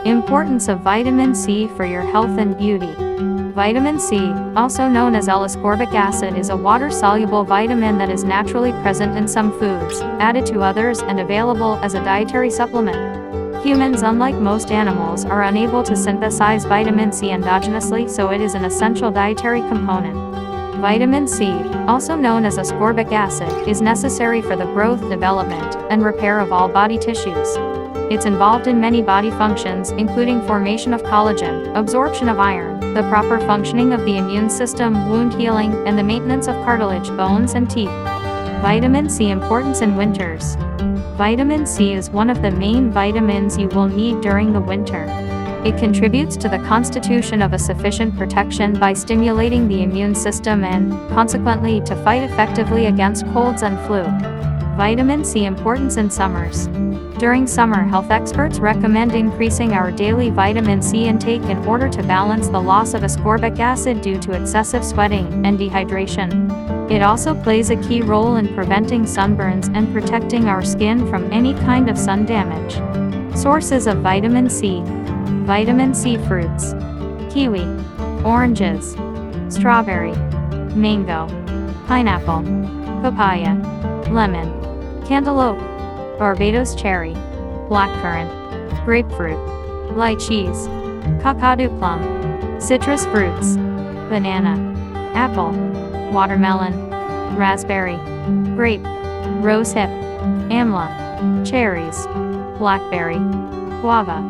Importance of vitamin C for your health and beauty. Vitamin C, also known as L-ascorbic acid, is a water-soluble vitamin that is naturally present in some foods, added to others, and available as a dietary supplement. Humans, unlike most animals, are unable to synthesize vitamin C endogenously, so it is an essential dietary component. Vitamin C, also known as ascorbic acid, is necessary for the growth, development, and repair of all body tissues. It's involved in many body functions, including formation of collagen, absorption of iron, the proper functioning of the immune system, wound healing, and the maintenance of cartilage, bones, and teeth. Vitamin C importance in winters. Vitamin C is one of the main vitamins you will need during the winter. It contributes to the constitution of a sufficient protection by stimulating the immune system and, consequently, to fight effectively against colds and flu. Vitamin C importance in summers. During summer, health experts recommend increasing our daily vitamin C intake in order to balance the loss of ascorbic acid due to excessive sweating and dehydration. It also plays a key role in preventing sunburns and protecting our skin from any kind of sun damage. Sources of vitamin C. Vitamin C fruits: kiwi, oranges, strawberry, mango, pineapple, papaya, lemon, cantaloupe, Barbados cherry, blackcurrant, grapefruit, lychees, kakadu plum, citrus fruits, banana, apple, watermelon, raspberry, grape, rosehip, amla, cherries, blackberry, guava.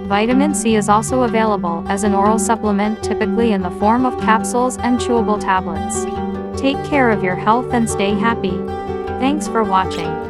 Vitamin C is also available as an oral supplement, typically in the form of capsules and chewable tablets. Take care of your health and stay happy. Thanks for watching.